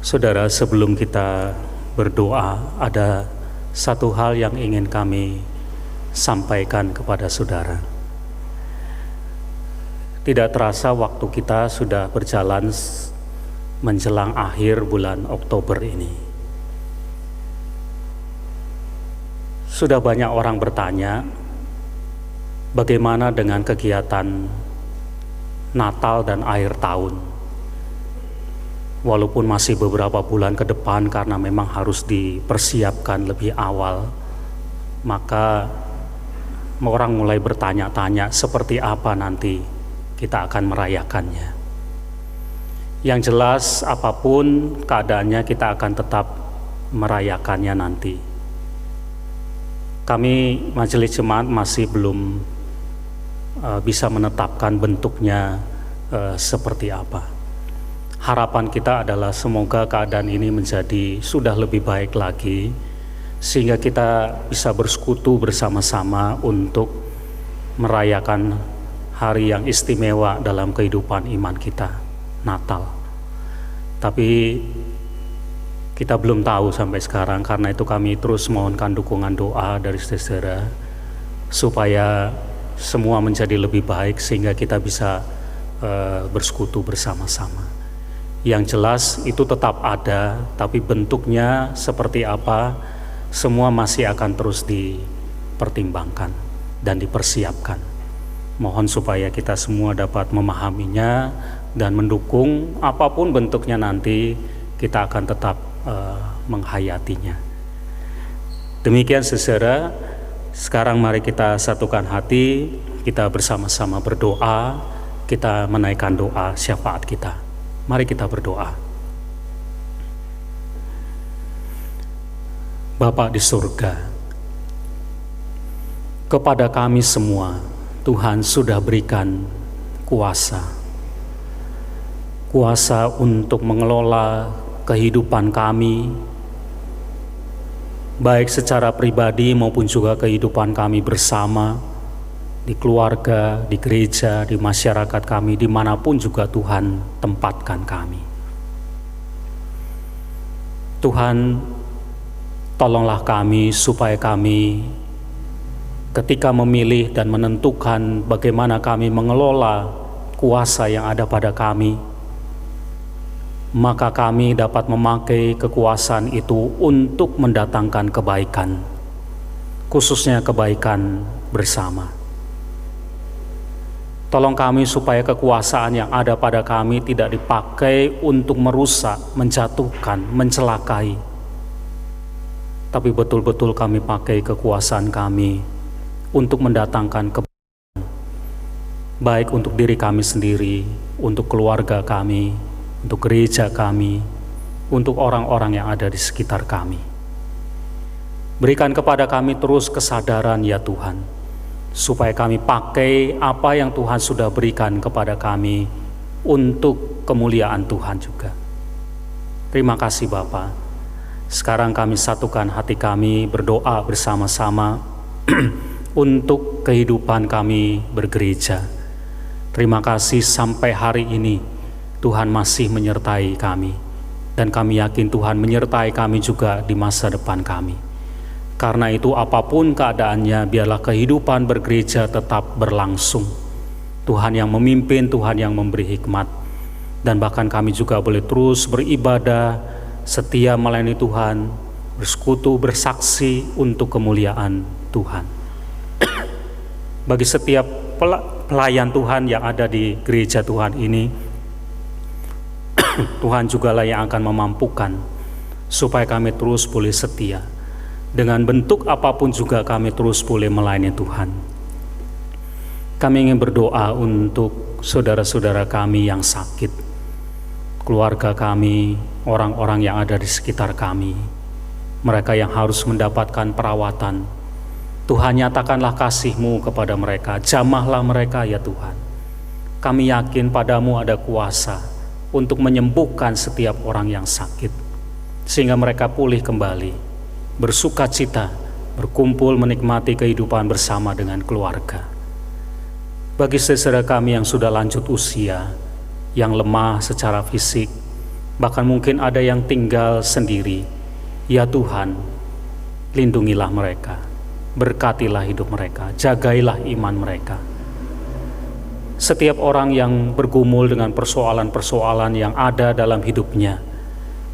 Saudara, sebelum kita berdoa, ada satu hal yang ingin kami sampaikan kepada saudara. Tidak terasa waktu kita sudah berjalan menjelang akhir bulan Oktober ini. Sudah banyak orang bertanya, bagaimana dengan kegiatan Natal dan akhir tahun? Walaupun masih beberapa bulan ke depan karena memang harus dipersiapkan lebih awal, maka orang mulai bertanya-tanya seperti apa nanti kita akan merayakannya. Yang jelas apapun keadaannya, kita akan tetap merayakannya nanti. Kami Majelis Jemaat masih belum bisa menetapkan bentuknya seperti apa. Harapan kita adalah semoga keadaan ini menjadi sudah lebih baik lagi, sehingga kita bisa bersekutu bersama-sama untuk merayakan hari yang istimewa dalam kehidupan iman kita, Natal. Tapi kita belum tahu sampai sekarang, karena itu kami terus mohonkan dukungan doa dari saudara supaya semua menjadi lebih baik sehingga kita bisa bersekutu bersama-sama. Yang jelas itu tetap ada, tapi bentuknya seperti apa semua masih akan terus dipertimbangkan dan dipersiapkan. Mohon supaya kita semua dapat memahaminya dan mendukung apapun bentuknya nanti, kita akan tetap menghayatinya. Demikian saudara, sekarang mari kita satukan hati, kita bersama-sama berdoa, kita menaikkan doa syafaat kita. Mari kita berdoa. Bapa di surga, kepada kami semua Tuhan sudah berikan kuasa untuk mengelola kehidupan kami, baik secara pribadi maupun juga kehidupan kami bersama, di keluarga, di gereja, di masyarakat kami, dimanapun juga Tuhan tempatkan kami. Tuhan, tolonglah kami supaya kami ketika memilih dan menentukan bagaimana kami mengelola kuasa yang ada pada kami, maka kami dapat memakai kekuasaan itu untuk mendatangkan kebaikan, khususnya kebaikan bersama. Tolong kami supaya kekuasaan yang ada pada kami tidak dipakai untuk merusak, menjatuhkan, mencelakai, tapi betul-betul kami pakai kekuasaan kami untuk mendatangkan kebaikan, baik untuk diri kami sendiri, untuk keluarga kami, untuk gereja kami, untuk orang-orang yang ada di sekitar kami. Berikan kepada kami terus kesadaran ya Tuhan, supaya kami pakai apa yang Tuhan sudah berikan kepada kami untuk kemuliaan Tuhan juga. Terima kasih Bapa. Sekarang kami satukan hati kami berdoa bersama-sama untuk kehidupan kami bergereja. Terima kasih sampai hari ini Tuhan masih menyertai kami, dan kami yakin Tuhan menyertai kami juga di masa depan kami. Karena itu apapun keadaannya, biarlah kehidupan bergereja tetap berlangsung. Tuhan yang memimpin, Tuhan yang memberi hikmat, dan bahkan kami juga boleh terus beribadah, setia melayani Tuhan, bersekutu, bersaksi untuk kemuliaan Tuhan. Bagi setiap pelayan Tuhan yang ada di gereja Tuhan ini, Tuhan jugalah yang akan memampukan supaya kami terus boleh setia. Dengan bentuk apapun juga kami terus boleh melayani Tuhan. Kami ingin berdoa untuk saudara-saudara kami yang sakit, keluarga kami, orang-orang yang ada di sekitar kami, mereka yang harus mendapatkan perawatan. Tuhan, nyatakanlah kasih-Mu kepada mereka, jamahlah mereka ya Tuhan. Kami yakin padamu ada kuasa untuk menyembuhkan setiap orang yang sakit, sehingga mereka pulih kembali, bersuka cita, berkumpul menikmati kehidupan bersama dengan keluarga. Bagi saudara kami yang sudah lanjut usia, yang lemah secara fisik, bahkan mungkin ada yang tinggal sendiri, ya Tuhan, lindungilah mereka, berkatilah hidup mereka, jagailah iman mereka. Setiap orang yang bergumul dengan persoalan-persoalan yang ada dalam hidupnya,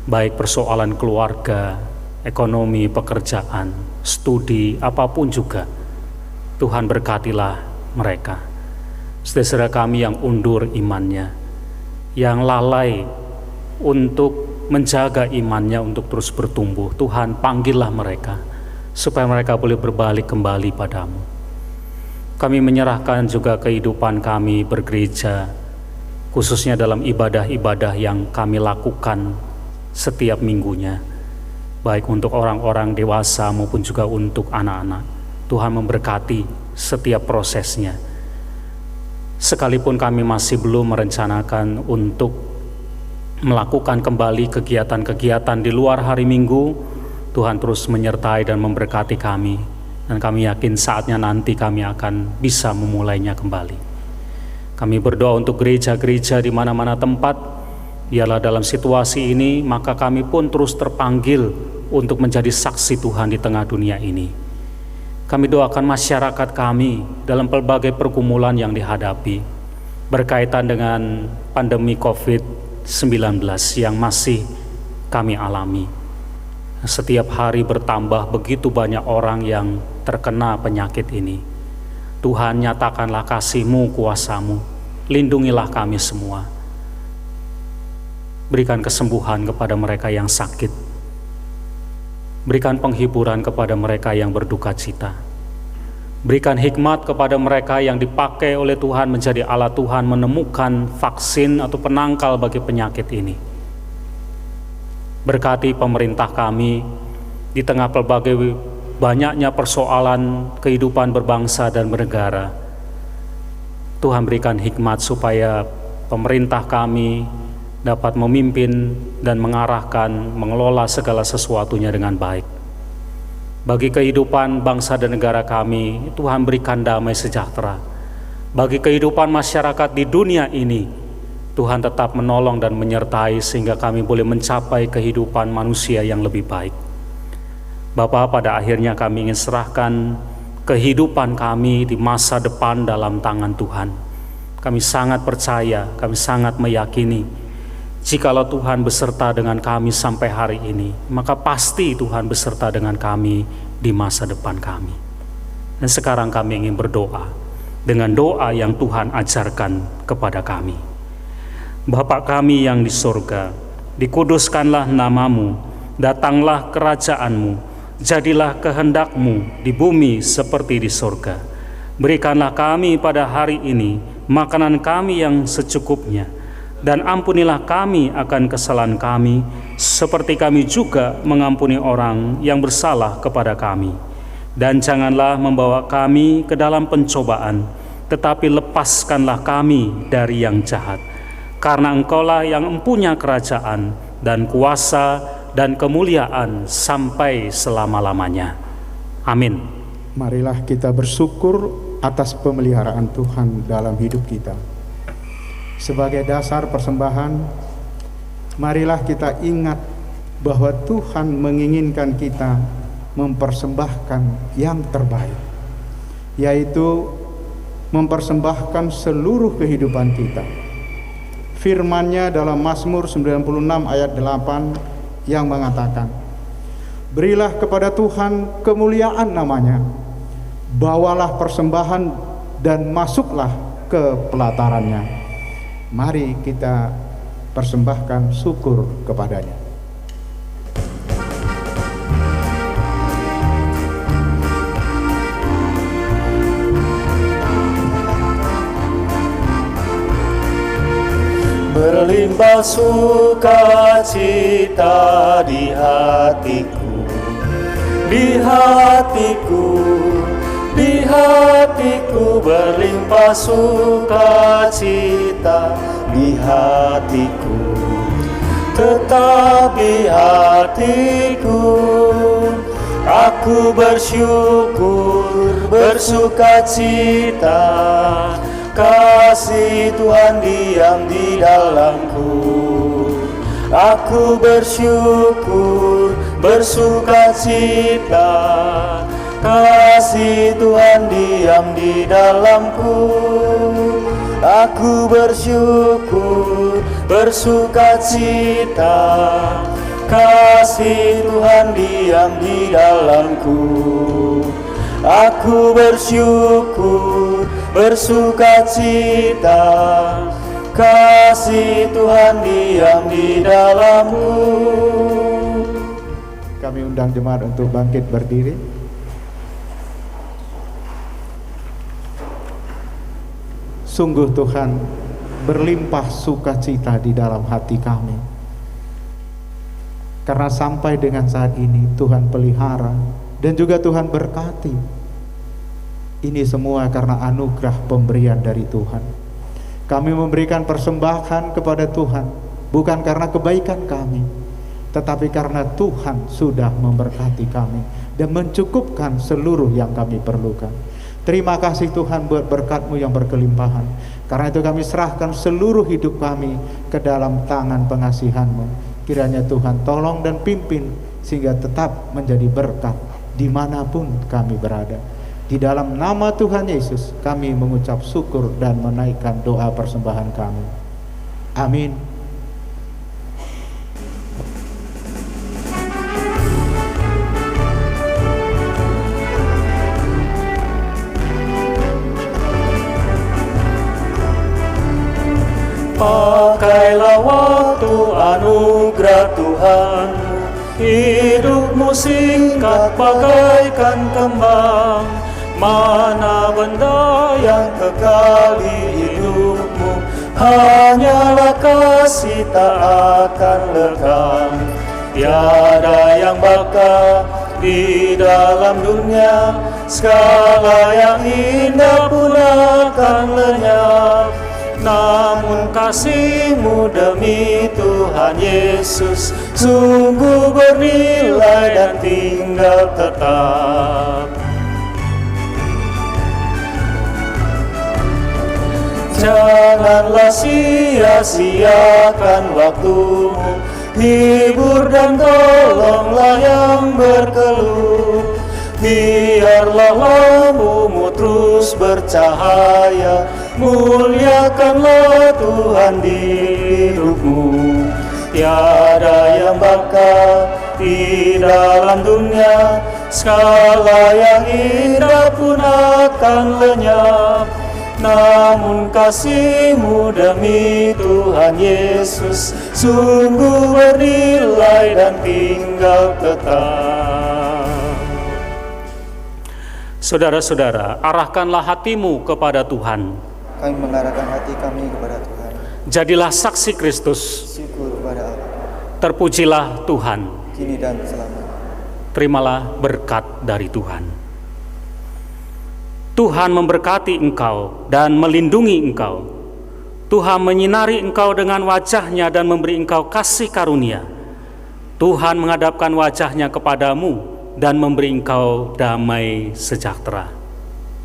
baik persoalan keluarga, ekonomi, pekerjaan, studi, apapun juga, Tuhan berkatilah mereka. Saudara kami yang undur imannya, yang lalai untuk menjaga imannya untuk terus bertumbuh, Tuhan panggillah mereka, supaya mereka boleh berbalik kembali padamu. Kami menyerahkan juga kehidupan kami bergereja, khususnya dalam ibadah-ibadah yang kami lakukan setiap minggunya, baik untuk orang-orang dewasa maupun juga untuk anak-anak. Tuhan memberkati setiap prosesnya. Sekalipun kami masih belum merencanakan untuk melakukan kembali kegiatan-kegiatan di luar hari Minggu, Tuhan terus menyertai dan memberkati kami, dan kami yakin saatnya nanti kami akan bisa memulainya kembali. Kami berdoa untuk gereja-gereja di mana-mana tempat, biarlah dalam situasi ini maka kami pun terus terpanggil untuk menjadi saksi Tuhan di tengah dunia ini. Kami doakan masyarakat kami dalam pelbagai pergumulan yang dihadapi berkaitan dengan pandemi COVID-19 yang masih kami alami. Setiap hari bertambah begitu banyak orang yang terkena penyakit ini. Tuhan, nyatakanlah kasih-Mu, kuasa-Mu, lindungilah kami semua. Berikan kesembuhan kepada mereka yang sakit. Berikan penghiburan kepada mereka yang berduka cita. Berikan hikmat kepada mereka yang dipakai oleh Tuhan menjadi alat Tuhan menemukan vaksin atau penangkal bagi penyakit ini. Berkati pemerintah kami di tengah pelbagai banyaknya persoalan kehidupan berbangsa dan bernegara. Tuhan berikan hikmat supaya pemerintah kami dapat memimpin dan mengarahkan, mengelola segala sesuatunya dengan baik. Bagi kehidupan bangsa dan negara kami, Tuhan berikan damai sejahtera. Bagi kehidupan masyarakat di dunia ini, Tuhan tetap menolong dan menyertai sehingga kami boleh mencapai kehidupan manusia yang lebih baik. Bapa, pada akhirnya kami ingin serahkan kehidupan kami di masa depan dalam tangan Tuhan. Kami sangat percaya, kami sangat meyakini, jikalau Tuhan beserta dengan kami sampai hari ini, maka pasti Tuhan beserta dengan kami di masa depan kami. Dan sekarang kami ingin berdoa dengan doa yang Tuhan ajarkan kepada kami. Bapa kami yang di surga, dikuduskanlah namamu, datanglah kerajaanmu, jadilah kehendak-Mu di bumi seperti di surga. Berikanlah kami pada hari ini makanan kami yang secukupnya, dan ampunilah kami akan kesalahan kami, seperti kami juga mengampuni orang yang bersalah kepada kami. Dan janganlah membawa kami ke dalam pencobaan, tetapi lepaskanlah kami dari yang jahat. Karena Engkaulah yang mempunyai kerajaan dan kuasa dan kemuliaan sampai selama-lamanya. Amin. Marilah kita bersyukur atas pemeliharaan Tuhan dalam hidup kita. Sebagai dasar persembahan, marilah kita ingat bahwa Tuhan menginginkan kita mempersembahkan yang terbaik, yaitu mempersembahkan seluruh kehidupan kita. Firman-Nya dalam Mazmur 96 ayat 8 yang mengatakan, berilah kepada Tuhan kemuliaan namanya, bawalah persembahan dan masuklah ke pelatarannya. Mari kita persembahkan syukur kepadanya. Berlimpah sukacita di hatiku, di hatiku, di hatiku. Berlimpah sukacita di hatiku, tetap di hatiku. Aku bersyukur, bersukacita, kasih Tuhan diam di dalamku. Aku bersyukur, bersukacita, kasih Tuhan diam di dalamku. Aku bersyukur, bersukacita, kasih Tuhan diam di dalamku. Aku bersyukur, bersukacita, kasih Tuhan diam di dalamku. Kami undang jemaat untuk bangkit berdiri. Sungguh Tuhan berlimpah sukacita di dalam hati kami, karena sampai dengan saat ini Tuhan pelihara dan juga Tuhan berkati. Ini semua karena anugerah pemberian dari Tuhan. Kami memberikan persembahan kepada Tuhan bukan karena kebaikan kami, tetapi karena Tuhan sudah memberkati kami dan mencukupkan seluruh yang kami perlukan. Terima kasih Tuhan buat berkat-Mu yang berkelimpahan. Karena itu kami serahkan seluruh hidup kami ke dalam tangan pengasihan-Mu. Kiranya Tuhan tolong dan pimpin sehingga tetap menjadi berkat dimanapun kami berada. Di dalam nama Tuhan Yesus kami mengucap syukur dan menaikkan doa persembahan kami. Amin. Pakailah waktu anugerah Tuhan, hidupmu singkat bagaikan kembang. Mana benda yang kekal di hidupmu, hanyalah kasih tak akan lekang. Tiada yang bakal di dalam dunia, segala yang indah pun akan lenyap. Namun kasih-Mu demi Tuhan Yesus sungguh bernilai dan tinggal tetap. Janganlah sia-siakan waktumu, hibur dan tolonglah yang berkeluh. Biarlah lampumu terus bercahaya, muliakanlah Tuhan di hidupmu. Tiada yang bakal di dalam dunia, segala yang indah pun akan lenyap. Namun kasih-Mu demi Tuhan Yesus sungguh bernilai dan tinggal tetap. Saudara-saudara, arahkanlah hatimu kepada Tuhan. Kami mengarahkan hati kami kepada Tuhan. Jadilah saksi Kristus. Syukur kepada Allah. Terpujilah Tuhan. Kini dan selamanya. Terimalah berkat dari Tuhan. Tuhan memberkati engkau dan melindungi engkau. Tuhan menyinari engkau dengan wajah-Nya dan memberi engkau kasih karunia. Tuhan menghadapkan wajah-Nya kepadamu dan memberi engkau damai sejahtera.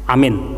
Amin.